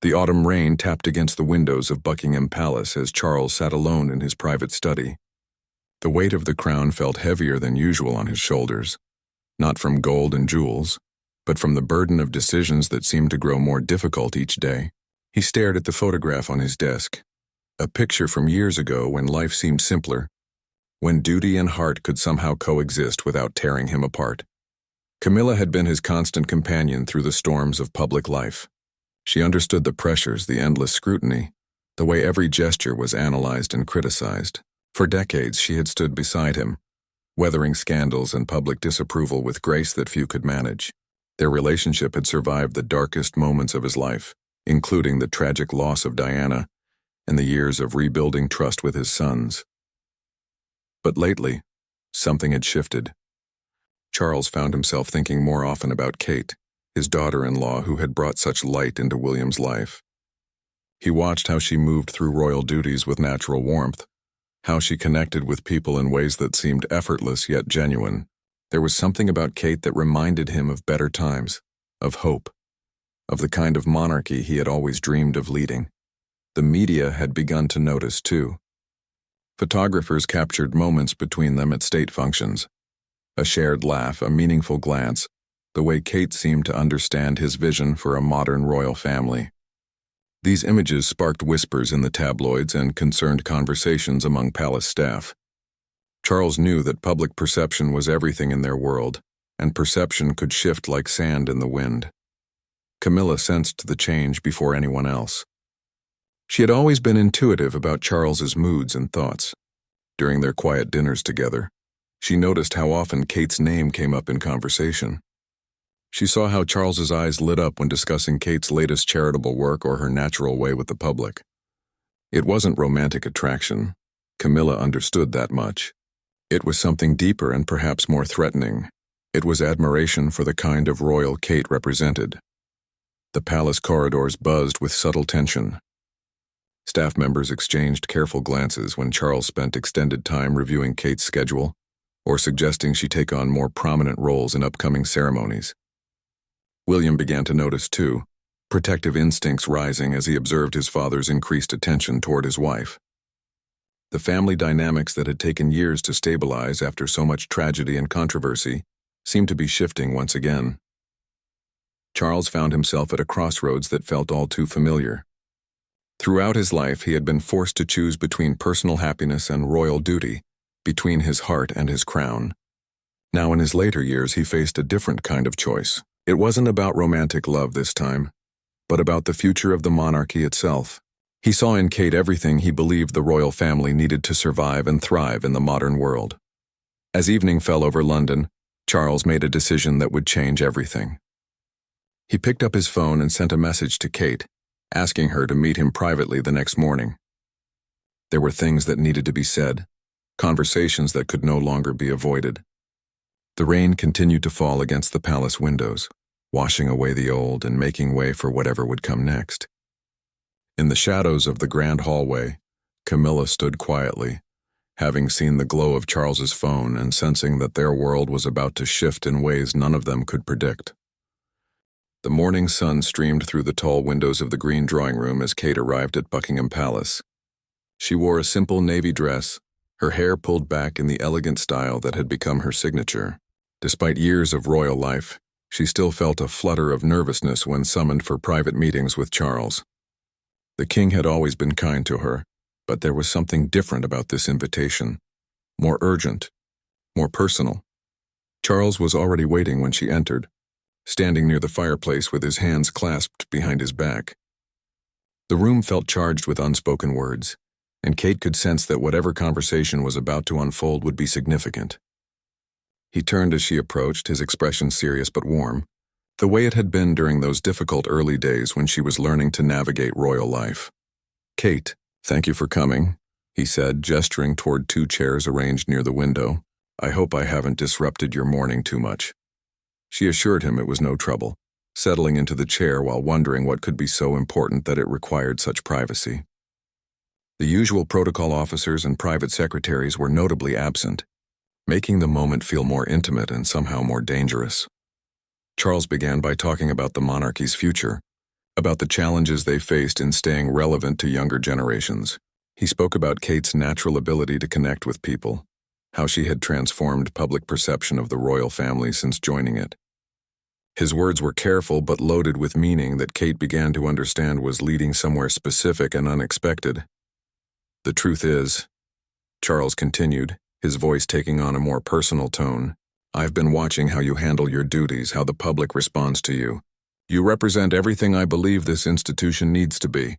The autumn rain tapped against the windows of Buckingham Palace as Charles sat alone in his private study. The weight of the crown felt heavier than usual on his shoulders, not from gold and jewels, but from the burden of decisions that seemed to grow more difficult each day. He stared at the photograph on his desk, a picture from years ago when life seemed simpler, when duty and heart could somehow coexist without tearing him apart. Camilla had been his constant companion through the storms of public life. She understood the pressures, the endless scrutiny, the way every gesture was analyzed and criticized. For decades, she had stood beside him, weathering scandals and public disapproval with grace that few could manage. Their relationship had survived the darkest moments of his life, including the tragic loss of Diana and the years of rebuilding trust with his sons. But lately, something had shifted. Charles found himself thinking more often about Kate, his daughter-in-law who had brought such light into William's life. He watched how she moved through royal duties with natural warmth, how she connected with people in ways that seemed effortless yet genuine. There was something about Kate that reminded him of better times, of hope, of the kind of monarchy he had always dreamed of leading. The media had begun to notice, too. Photographers captured moments between them at state functions. A shared laugh, a meaningful glance, the way Kate seemed to understand his vision for a modern royal family. These images sparked whispers in the tabloids and concerned conversations among palace staff. Charles knew that public perception was everything in their world, and perception could shift like sand in the wind. Camilla sensed the change before anyone else. She had always been intuitive about Charles's moods and thoughts. During their quiet dinners together, she noticed how often Kate's name came up in conversation. She saw how Charles's eyes lit up when discussing Kate's latest charitable work or her natural way with the public. It wasn't romantic attraction. Camilla understood that much. It was something deeper and perhaps more threatening. It was admiration for the kind of royal Kate represented. The palace corridors buzzed with subtle tension. Staff members exchanged careful glances when Charles spent extended time reviewing Kate's schedule or suggesting she take on more prominent roles in upcoming ceremonies. William began to notice, too, protective instincts rising as he observed his father's increased attention toward his wife. The family dynamics that had taken years to stabilize after so much tragedy and controversy seemed to be shifting once again. Charles found himself at a crossroads that felt all too familiar. Throughout his life, he had been forced to choose between personal happiness and royal duty, between his heart and his crown. Now in his later years, he faced a different kind of choice. It wasn't about romantic love this time, but about the future of the monarchy itself. He saw in Kate everything he believed the royal family needed to survive and thrive in the modern world. As evening fell over London, Charles made a decision that would change everything. He picked up his phone and sent a message to Kate, asking her to meet him privately the next morning. There were things that needed to be said, conversations that could no longer be avoided. The rain continued to fall against the palace windows, washing away the old and making way for whatever would come next. In the shadows of the grand hallway, Camilla stood quietly, having seen the glow of Charles's phone and sensing that their world was about to shift in ways none of them could predict. The morning sun streamed through the tall windows of the green drawing room as Kate arrived at Buckingham Palace. She wore a simple navy dress, her hair pulled back in the elegant style that had become her signature. Despite years of royal life, she still felt a flutter of nervousness when summoned for private meetings with Charles. The king had always been kind to her, but there was something different about this invitation, more urgent, more personal. Charles was already waiting when she entered, standing near the fireplace with his hands clasped behind his back. The room felt charged with unspoken words, and Kate could sense that whatever conversation was about to unfold would be significant. He turned as she approached, his expression serious but warm, the way it had been during those difficult early days when she was learning to navigate royal life. "Kate, thank you for coming," he said, gesturing toward two chairs arranged near the window. "I hope I haven't disrupted your morning too much." She assured him it was no trouble, settling into the chair while wondering what could be so important that it required such privacy. The usual protocol officers and private secretaries were notably absent, making the moment feel more intimate and somehow more dangerous. Charles began by talking about the monarchy's future, about the challenges they faced in staying relevant to younger generations. He spoke about Kate's natural ability to connect with people, how she had transformed public perception of the royal family since joining it. His words were careful but loaded with meaning that Kate began to understand was leading somewhere specific and unexpected. "The truth is," Charles continued, his voice taking on a more personal tone, "I've been watching how you handle your duties, how the public responds to you. You represent everything I believe this institution needs to be."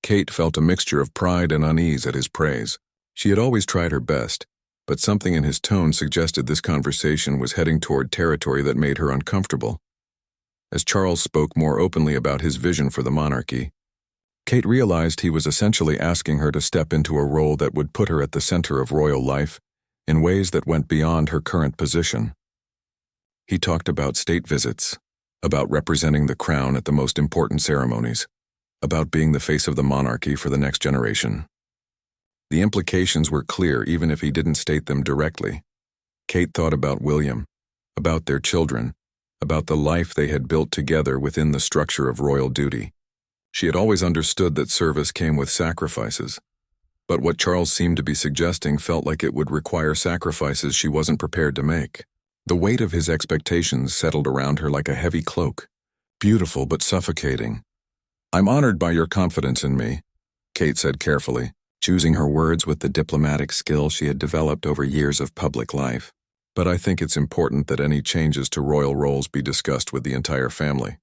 Kate felt a mixture of pride and unease at his praise. She had always tried her best, but something in his tone suggested this conversation was heading toward territory that made her uncomfortable. As Charles spoke more openly about his vision for the monarchy, Kate realized he was essentially asking her to step into a role that would put her at the center of royal life in ways that went beyond her current position. He talked about state visits, about representing the crown at the most important ceremonies, about being the face of the monarchy for the next generation. The implications were clear even if he didn't state them directly. Kate thought about William, about their children, about the life they had built together within the structure of royal duty. She had always understood that service came with sacrifices, but what Charles seemed to be suggesting felt like it would require sacrifices she wasn't prepared to make. The weight of his expectations settled around her like a heavy cloak, beautiful but suffocating. "I'm honored by your confidence in me," Kate said carefully, choosing her words with the diplomatic skill she had developed over years of public life. "But I think it's important that any changes to royal roles be discussed with the entire family.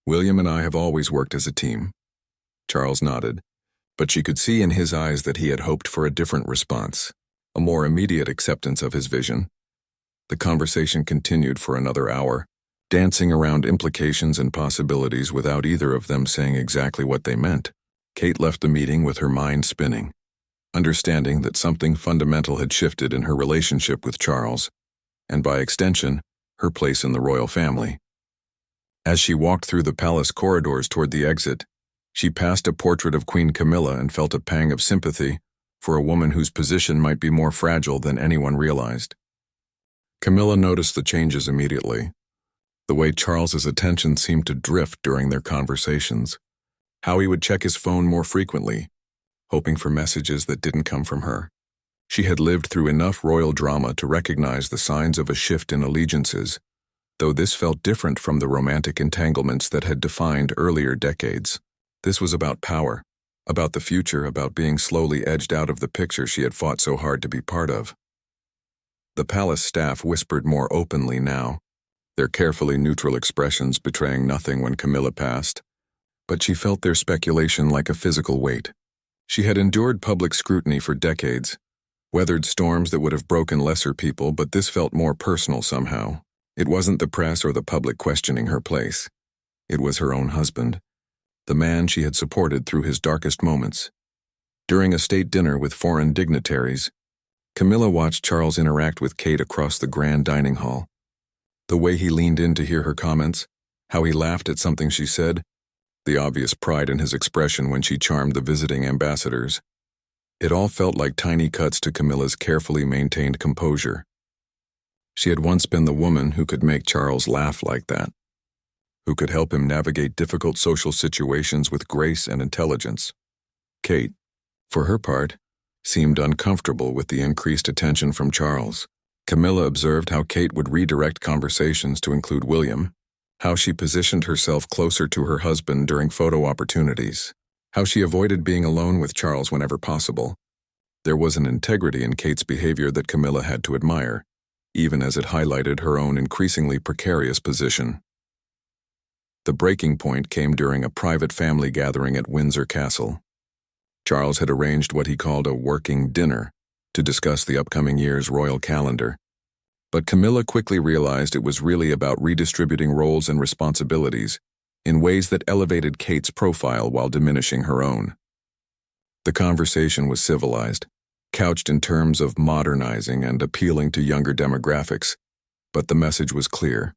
William and I have always worked as a team." Charles nodded, but she could see in his eyes that he had hoped for a different response, a more immediate acceptance of his vision. The conversation continued for another hour, dancing around implications and possibilities without either of them saying exactly what they meant. Kate left the meeting with her mind spinning, understanding that something fundamental had shifted in her relationship with Charles, and by extension, her place in the royal family. As she walked through the palace corridors toward the exit, she passed a portrait of Queen Camilla and felt a pang of sympathy for a woman whose position might be more fragile than anyone realized. Camilla noticed the changes immediately. The way Charles's attention seemed to drift during their conversations, how he would check his phone more frequently, hoping for messages that didn't come from her. She had lived through enough royal drama to recognize the signs of a shift in allegiances, though this felt different from the romantic entanglements that had defined earlier decades. This was about power, about the future, about being slowly edged out of the picture she had fought so hard to be part of. The palace staff whispered more openly now, their carefully neutral expressions betraying nothing when Camilla passed, but she felt their speculation like a physical weight. She had endured public scrutiny for decades, weathered storms that would have broken lesser people, but this felt more personal somehow. It wasn't the press or the public questioning her place. It was her own husband, the man she had supported through his darkest moments. During a state dinner with foreign dignitaries, Camilla watched Charles interact with Kate across the grand dining hall. The way he leaned in to hear her comments, how he laughed at something she said, the obvious pride in his expression when she charmed the visiting ambassadors. It all felt like tiny cuts to Camilla's carefully maintained composure. She had once been the woman who could make Charles laugh like that, who could help him navigate difficult social situations with grace and intelligence. Kate, for her part, seemed uncomfortable with the increased attention from Charles. Camilla observed how Kate would redirect conversations to include William, how she positioned herself closer to her husband during photo opportunities, how she avoided being alone with Charles whenever possible. There was an integrity in Kate's behavior that Camilla had to admire, even as it highlighted her own increasingly precarious position. The breaking point came during a private family gathering at Windsor Castle. Charles had arranged what he called a working dinner to discuss the upcoming year's royal calendar. But Camilla quickly realized it was really about redistributing roles and responsibilities in ways that elevated Kate's profile while diminishing her own. The conversation was civilized, couched in terms of modernizing and appealing to younger demographics, but the message was clear.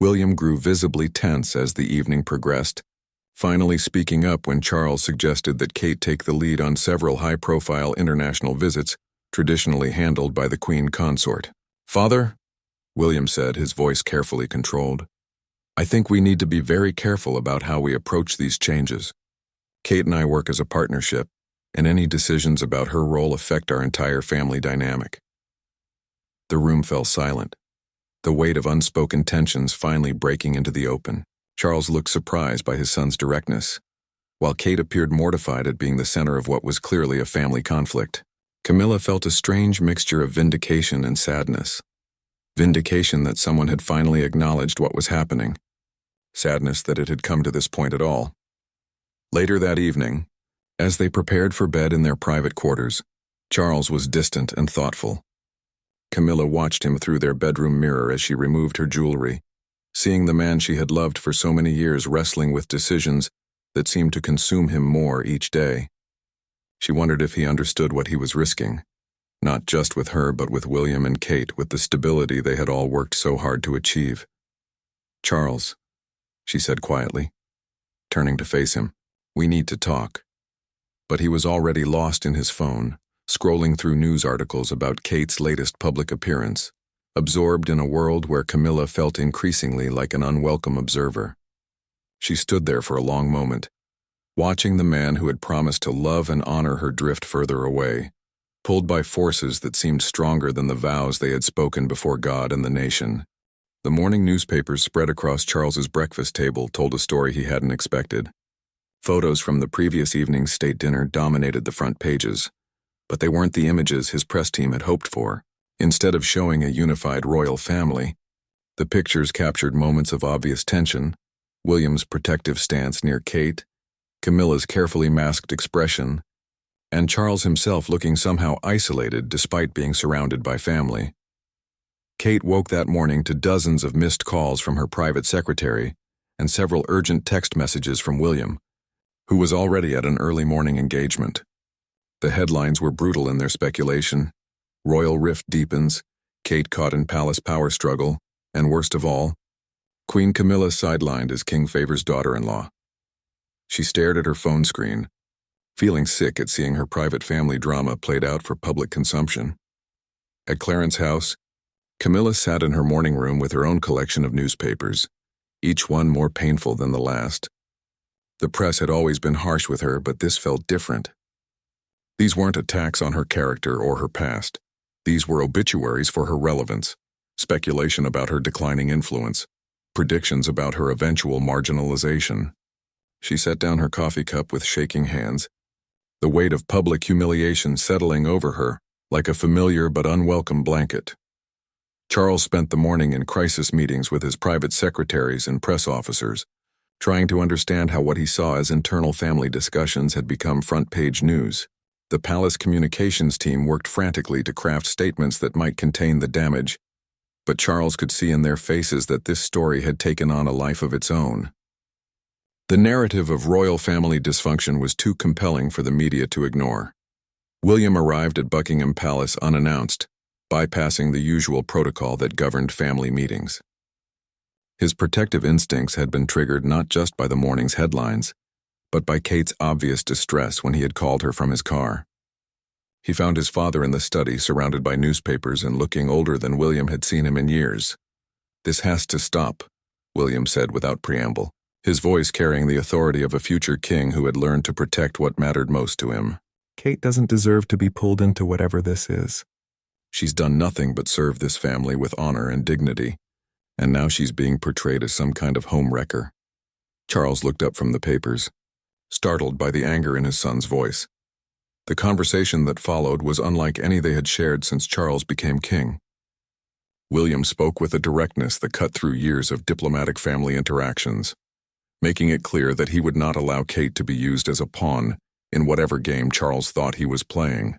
William grew visibly tense as the evening progressed, finally speaking up when Charles suggested that Kate take the lead on several high-profile international visits traditionally handled by the Queen Consort. "Father," William said, his voice carefully controlled, I think we need to be very careful about how we approach these changes. Kate and I work as a partnership, and any decisions about her role affect our entire family dynamic." The room fell silent, the weight of unspoken tensions finally breaking into the open. Charles looked surprised by his son's directness, while Kate appeared mortified at being the center of what was clearly a family conflict. Camilla felt a strange mixture of vindication and sadness. Vindication that someone had finally acknowledged what was happening. Sadness that it had come to this point at all. Later that evening, as they prepared for bed in their private quarters, Charles was distant and thoughtful. Camilla watched him through their bedroom mirror as she removed her jewelry, seeing the man she had loved for so many years wrestling with decisions that seemed to consume him more each day. She wondered if he understood what he was risking, not just with her but with William and Kate, with the stability they had all worked so hard to achieve. "Charles," she said quietly, turning to face him, "we need to talk." But he was already lost in his phone, scrolling through news articles about Kate's latest public appearance, absorbed in a world where Camilla felt increasingly like an unwelcome observer. She stood there for a long moment, watching the man who had promised to love and honor her drift further away, pulled by forces that seemed stronger than the vows they had spoken before God and the nation. The morning newspapers spread across Charles's breakfast table told a story he hadn't expected. Photos from the previous evening's state dinner dominated the front pages, but they weren't the images his press team had hoped for. Instead of showing a unified royal family, the pictures captured moments of obvious tension: William's protective stance near Kate, Camilla's carefully masked expression, and Charles himself looking somehow isolated despite being surrounded by family. Kate woke that morning to dozens of missed calls from her private secretary and several urgent text messages from William, who was already at an early morning engagement. The headlines were brutal in their speculation: royal rift deepens, Kate caught in palace power struggle, and worst of all, Queen Camilla sidelined as King Favor's daughter-in-law. She stared at her phone screen, feeling sick at seeing her private family drama played out for public consumption. At Clarence's house, Camilla sat in her morning room with her own collection of newspapers, each one more painful than the last. The press had always been harsh with her, but this felt different. These weren't attacks on her character or her past. These were obituaries for her relevance, speculation about her declining influence, predictions about her eventual marginalization. She set down her coffee cup with shaking hands, the weight of public humiliation settling over her like a familiar but unwelcome blanket. Charles spent the morning in crisis meetings with his private secretaries and press officers, trying to understand how what he saw as internal family discussions had become front-page news. The palace communications team worked frantically to craft statements that might contain the damage, but Charles could see in their faces that this story had taken on a life of its own. The narrative of royal family dysfunction was too compelling for the media to ignore. William arrived at Buckingham Palace unannounced, bypassing the usual protocol that governed family meetings. His protective instincts had been triggered not just by the morning's headlines, but by Kate's obvious distress when he had called her from his car. He found his father in the study, surrounded by newspapers and looking older than William had seen him in years. "This has to stop," William said without preamble, his voice carrying the authority of a future king who had learned to protect what mattered most to him. "Kate doesn't deserve to be pulled into whatever this is. She's done nothing but serve this family with honor and dignity, and now she's being portrayed as some kind of homewrecker." Charles looked up from the papers, startled by the anger in his son's voice. The conversation that followed was unlike any they had shared since Charles became king. William spoke with a directness that cut through years of diplomatic family interactions, making it clear that he would not allow Kate to be used as a pawn in whatever game Charles thought he was playing.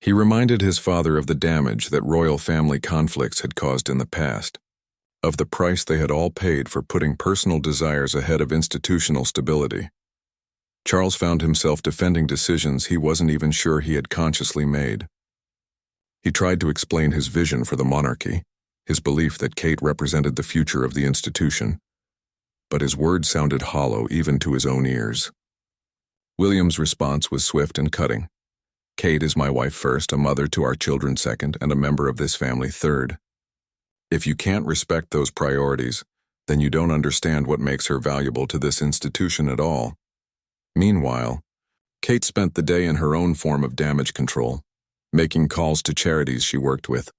He reminded his father of the damage that royal family conflicts had caused in the past, of the price they had all paid for putting personal desires ahead of institutional stability. Charles found himself defending decisions he wasn't even sure he had consciously made. He tried to explain his vision for the monarchy, his belief that Kate represented the future of the institution, but his words sounded hollow even to his own ears. William's response was swift and cutting. "Kate is my wife first, a mother to our children second, and a member of this family third. If you can't respect those priorities, then you don't understand what makes her valuable to this institution at all. Meanwhile, Kate spent the day in her own form of damage control, making calls to charities she worked with,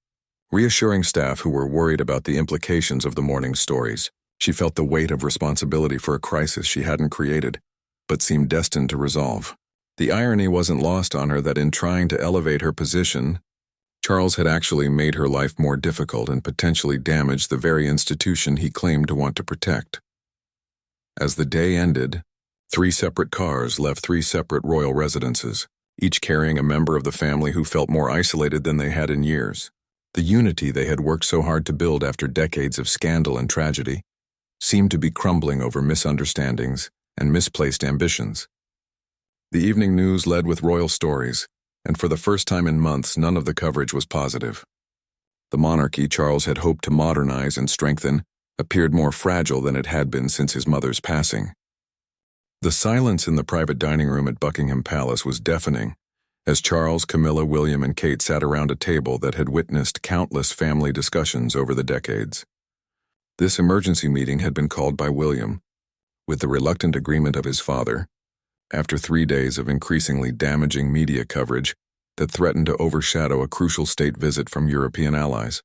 reassuring staff who were worried about the implications of the morning's stories. She felt the weight of responsibility for a crisis she hadn't created, but seemed destined to resolve. The irony wasn't lost on her that in trying to elevate her position, Charles had actually made her life more difficult and potentially damaged the very institution he claimed to want to protect. As the day ended, 3 separate cars left 3 separate royal residences, each carrying a member of the family who felt more isolated than they had in years. The unity they had worked so hard to build after decades of scandal and tragedy seemed to be crumbling over misunderstandings and misplaced ambitions. The evening news led with royal stories, and for the first time in months, none of the coverage was positive. The monarchy Charles had hoped to modernize and strengthen appeared more fragile than it had been since his mother's passing. The silence in the private dining room at Buckingham Palace was deafening, as Charles, Camilla, William, and Kate sat around a table that had witnessed countless family discussions over the decades. This emergency meeting had been called by William, with the reluctant agreement of his father, after 3 days of increasingly damaging media coverage that threatened to overshadow a crucial state visit from European allies.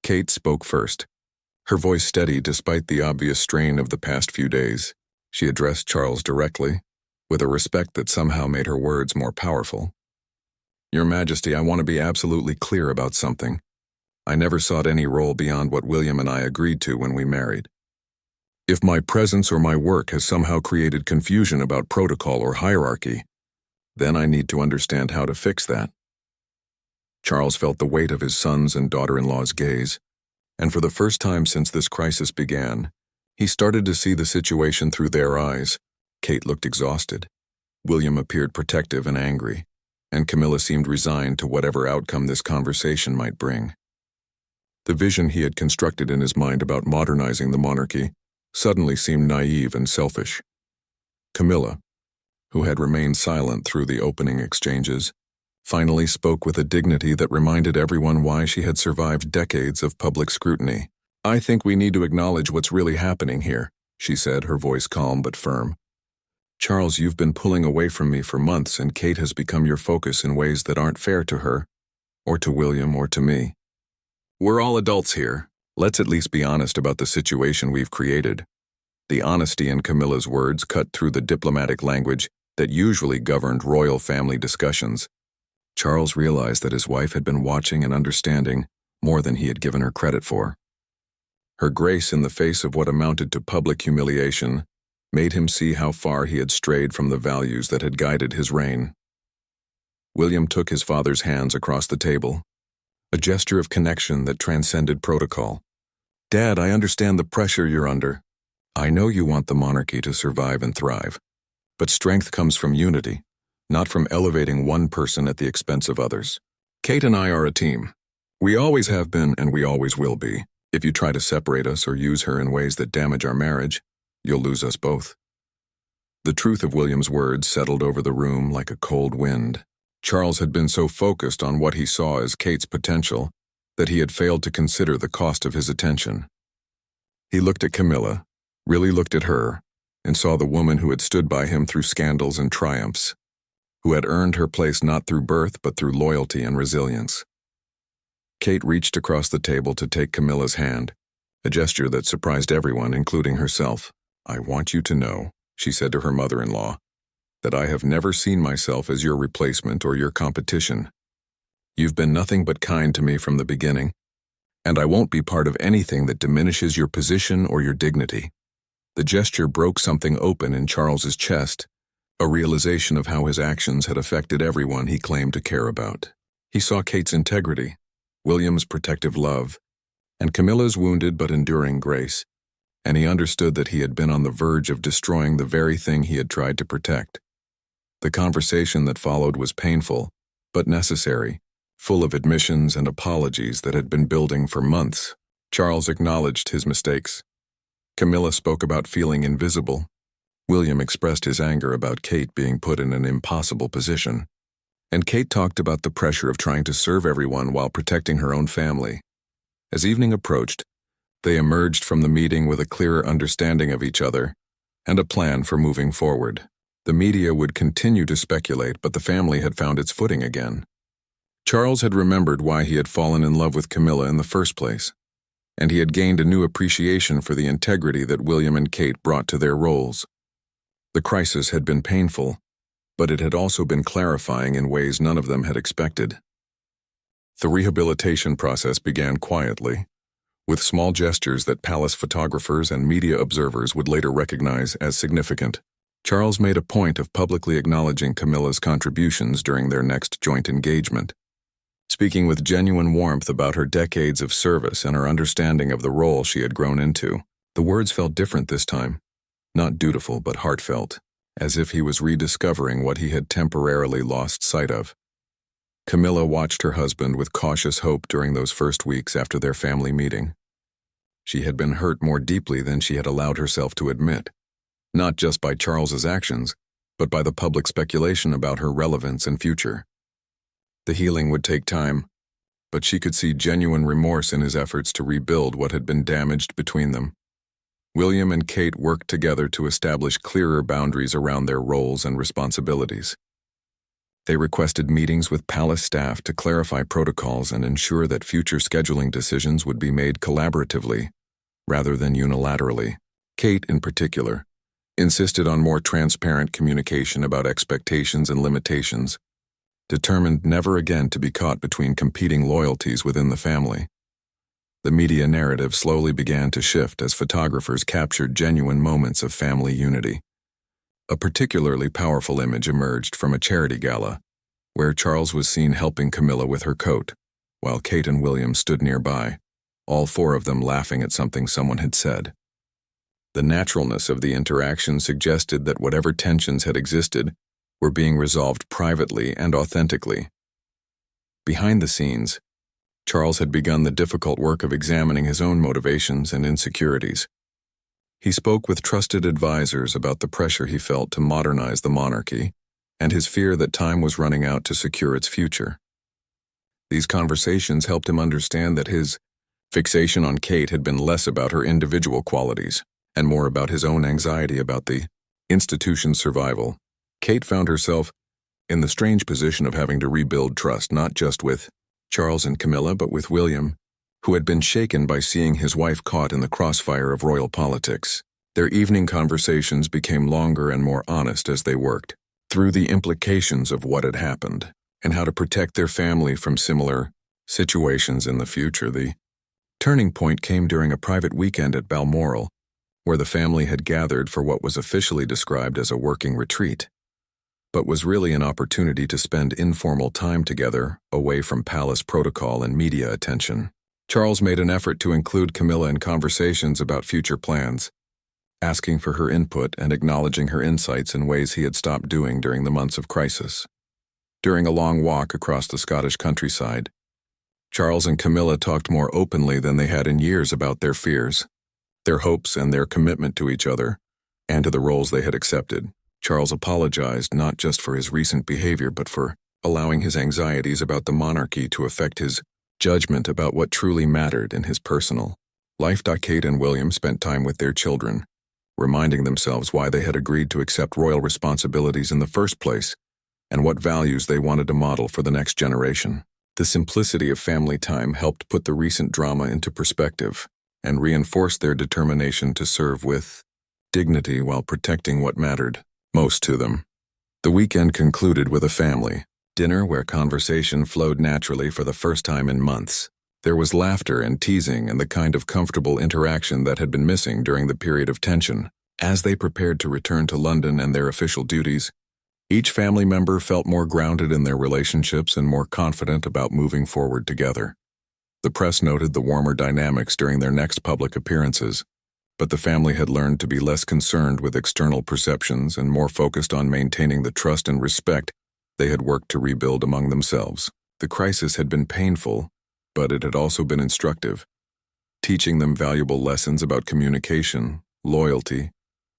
Kate spoke first, her voice steady despite the obvious strain of the past few days. She addressed Charles directly, with a respect that somehow made her words more powerful. "Your Majesty, I want to be absolutely clear about something. I never sought any role beyond what William and I agreed to when we married. If my presence or my work has somehow created confusion about protocol or hierarchy, then I need to understand how to fix that." Charles felt the weight of his sons and daughter-in-law's gaze, and for the first time since this crisis began, he started to see the situation through their eyes. Kate looked exhausted. William appeared protective and angry, and Camilla seemed resigned to whatever outcome this conversation might bring. The vision he had constructed in his mind about modernizing the monarchy suddenly seemed naive and selfish. Camilla, who had remained silent through the opening exchanges, finally spoke with a dignity that reminded everyone why she had survived decades of public scrutiny. "I think we need to acknowledge what's really happening here," she said, her voice calm but firm. "Charles, you've been pulling away from me for months, and Kate has become your focus in ways that aren't fair to her, or to William, or to me. We're all adults here. Let's at least be honest about the situation we've created." The honesty in Camilla's words cut through the diplomatic language that usually governed royal family discussions. Charles realized that his wife had been watching and understanding more than he had given her credit for. Her grace in the face of what amounted to public humiliation made him see how far he had strayed from the values that had guided his reign. William took his father's hands across the table, a gesture of connection that transcended protocol. "Dad, I understand the pressure you're under. I know you want the monarchy to survive and thrive, but strength comes from unity, not from elevating one person at the expense of others. Kate and I are a team. We always have been and we always will be. If you try to separate us or use her in ways that damage our marriage, you'll lose us both." The truth of William's words settled over the room like a cold wind. Charles had been so focused on what he saw as Kate's potential that he had failed to consider the cost of his attention. He looked at Camilla, really looked at her, and saw the woman who had stood by him through scandals and triumphs, who had earned her place not through birth but through loyalty and resilience. Kate reached across the table to take Camilla's hand, a gesture that surprised everyone, including herself. "I want you to know," she said to her mother-in-law, "that I have never seen myself as your replacement or your competition. You've been nothing but kind to me from the beginning, and I won't be part of anything that diminishes your position or your dignity." The gesture broke something open in Charles's chest, a realization of how his actions had affected everyone he claimed to care about. He saw Kate's integrity, William's protective love, and Camilla's wounded but enduring grace, and he understood that he had been on the verge of destroying the very thing he had tried to protect. The conversation that followed was painful, but necessary, full of admissions and apologies that had been building for months. Charles acknowledged his mistakes. Camilla spoke about feeling invisible. William expressed his anger about Kate being put in an impossible position. And Kate talked about the pressure of trying to serve everyone while protecting her own family. As evening approached, They emerged from the meeting with a clearer understanding of each other and a plan for moving forward. The media would continue to speculate, but the family had found its footing again. Charles had remembered why he had fallen in love with Camilla in the first place, and he had gained a new appreciation for the integrity that William and Kate brought to their roles. The crisis had been painful, but it had also been clarifying in ways none of them had expected. The rehabilitation process began quietly, with small gestures that palace photographers and media observers would later recognize as significant. Charles made a point of publicly acknowledging Camilla's contributions during their next joint engagement, speaking with genuine warmth about her decades of service and her understanding of the role she had grown into. The words felt different this time, not dutiful but heartfelt, as if he was rediscovering what he had temporarily lost sight of. Camilla watched her husband with cautious hope during those first weeks after their family meeting. She had been hurt more deeply than she had allowed herself to admit, not just by Charles's actions, but by the public speculation about her relevance and future. The healing would take time, but she could see genuine remorse in his efforts to rebuild what had been damaged between them. William and Kate worked together to establish clearer boundaries around their roles and responsibilities. They requested meetings with palace staff to clarify protocols and ensure that future scheduling decisions would be made collaboratively, rather than unilaterally. Kate, in particular, insisted on more transparent communication about expectations and limitations, determined never again to be caught between competing loyalties within the family. The media narrative slowly began to shift as photographers captured genuine moments of family unity. A particularly powerful image emerged from a charity gala, where Charles was seen helping Camilla with her coat, while Kate and William stood nearby, all four of them laughing at something someone had said. The naturalness of the interaction suggested that whatever tensions had existed were being resolved privately and authentically. Behind the scenes, Charles had begun the difficult work of examining his own motivations and insecurities. He spoke with trusted advisors about the pressure he felt to modernize the monarchy and his fear that time was running out to secure its future. These conversations helped him understand that his fixation on Kate had been less about her individual qualities and more about his own anxiety about the institution's survival. Kate found herself in the strange position of having to rebuild trust not just with Charles and Camilla but with William, who had been shaken by seeing his wife caught in the crossfire of royal politics. Their evening conversations became longer and more honest as they worked through the implications of what had happened and how to protect their family from similar situations in the future. The turning point came during a private weekend at Balmoral, where the family had gathered for what was officially described as a working retreat, but was really an opportunity to spend informal time together away from palace protocol and media attention. Charles made an effort to include Camilla in conversations about future plans, asking for her input and acknowledging her insights in ways he had stopped doing during the months of crisis. During a long walk across the Scottish countryside, Charles and Camilla talked more openly than they had in years about their fears, their hopes, and their commitment to each other, and to the roles they had accepted. Charles apologized not just for his recent behavior but for allowing his anxieties about the monarchy to affect his judgment about what truly mattered in his personal life. Kate and William spent time with their children, reminding themselves why they had agreed to accept royal responsibilities in the first place and what values they wanted to model for the next generation. The simplicity of family time helped put the recent drama into perspective and reinforced their determination to serve with dignity while protecting what mattered most to them. The weekend concluded with a family dinner where conversation flowed naturally for the first time in months. There was laughter and teasing and the kind of comfortable interaction that had been missing during the period of tension. As they prepared to return to London and their official duties, each family member felt more grounded in their relationships and more confident about moving forward together. The press noted the warmer dynamics during their next public appearances, but the family had learned to be less concerned with external perceptions and more focused on maintaining the trust and respect they had worked to rebuild among themselves. The crisis had been painful, but it had also been instructive, teaching them valuable lessons about communication, loyalty,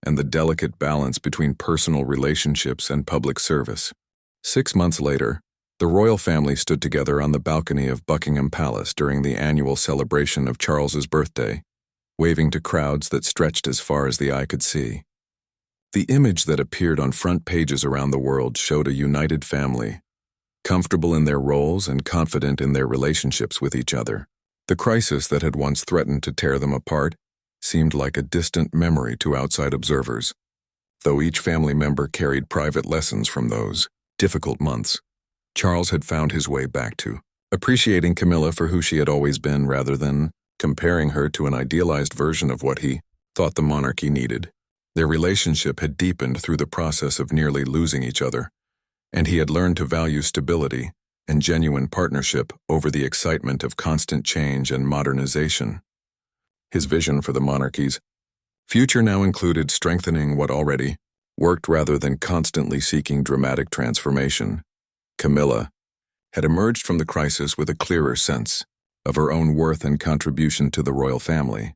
and the delicate balance between personal relationships and public service. 6 months later, the royal family stood together on the balcony of Buckingham Palace during the annual celebration of Charles's birthday. waving to crowds that stretched as far as the eye could see. The image that appeared on front pages around the world showed a united family, comfortable in their roles and confident in their relationships with each other. The crisis that had once threatened to tear them apart seemed like a distant memory to outside observers, though each family member carried private lessons from those difficult months. Charles had found his way back to appreciating Camilla for who she had always been rather than comparing her to an idealized version of what he thought the monarchy needed. Their relationship had deepened through the process of nearly losing each other, and he had learned to value stability and genuine partnership over the excitement of constant change and modernization. His vision for the monarchy's future now included strengthening what already worked rather than constantly seeking dramatic transformation. Camilla had emerged from the crisis with a clearer sense of her own worth and contribution to the royal family.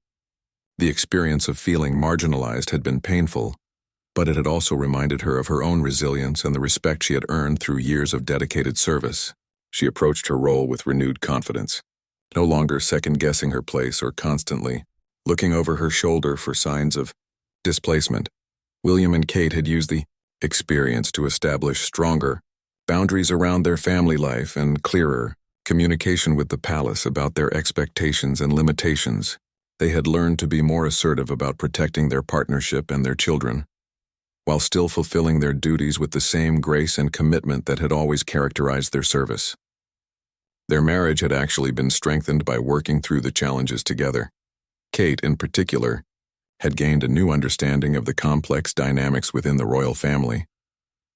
The experience of feeling marginalized had been painful, but it had also reminded her of her own resilience and the respect she had earned through years of dedicated service. She approached her role with renewed confidence, no longer second-guessing her place or constantly looking over her shoulder for signs of displacement. William and Kate had used the experience to establish stronger boundaries around their family life and clearer communication with the palace about their expectations and limitations. They had learned to be more assertive about protecting their partnership and their children, while still fulfilling their duties with the same grace and commitment that had always characterized their service. Their marriage had actually been strengthened by working through the challenges together. Kate, in particular, had gained a new understanding of the complex dynamics within the royal family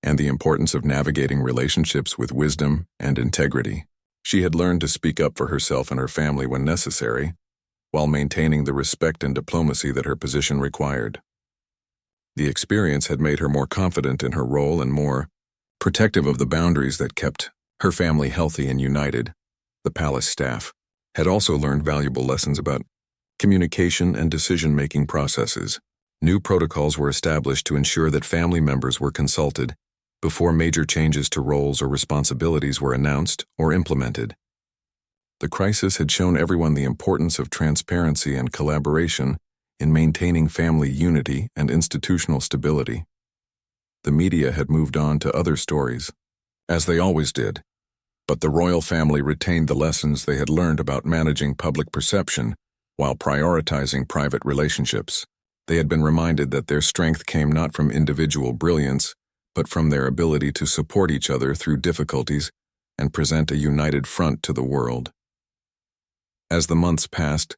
and the importance of navigating relationships with wisdom and integrity. She had learned to speak up for herself and her family when necessary, while maintaining the respect and diplomacy that her position required. The experience had made her more confident in her role and more protective of the boundaries that kept her family healthy and united. The palace staff had also learned valuable lessons about communication and decision-making processes. New protocols were established to ensure that family members were consulted before major changes to roles or responsibilities were announced or implemented. The crisis had shown everyone the importance of transparency and collaboration in maintaining family unity and institutional stability. The media had moved on to other stories, as they always did, but the royal family retained the lessons they had learned about managing public perception while prioritizing private relationships. They had been reminded that their strength came not from individual brilliance, but from their ability to support each other through difficulties and present a united front to the world. As the months passed,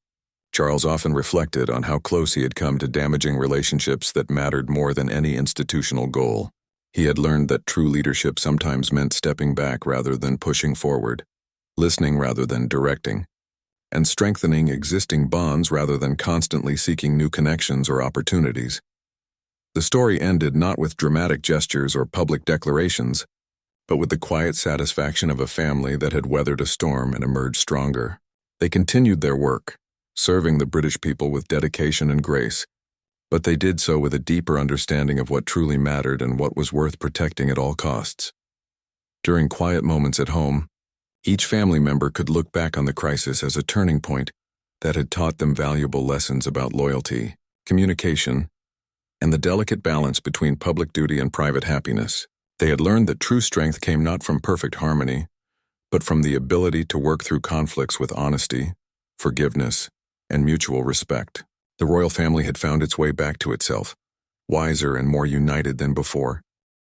Charles often reflected on how close he had come to damaging relationships that mattered more than any institutional goal. He had learned that true leadership sometimes meant stepping back rather than pushing forward, listening rather than directing, and strengthening existing bonds rather than constantly seeking new connections or opportunities. The story ended not with dramatic gestures or public declarations, but with the quiet satisfaction of a family that had weathered a storm and emerged stronger. They continued their work, serving the British people with dedication and grace, but they did so with a deeper understanding of what truly mattered and what was worth protecting at all costs. During quiet moments at home, each family member could look back on the crisis as a turning point that had taught them valuable lessons about loyalty, communication, and the delicate balance between public duty and private happiness. They had learned that true strength came not from perfect harmony, but from the ability to work through conflicts with honesty, forgiveness, and mutual respect. The royal family had found its way back to itself, wiser and more united than before.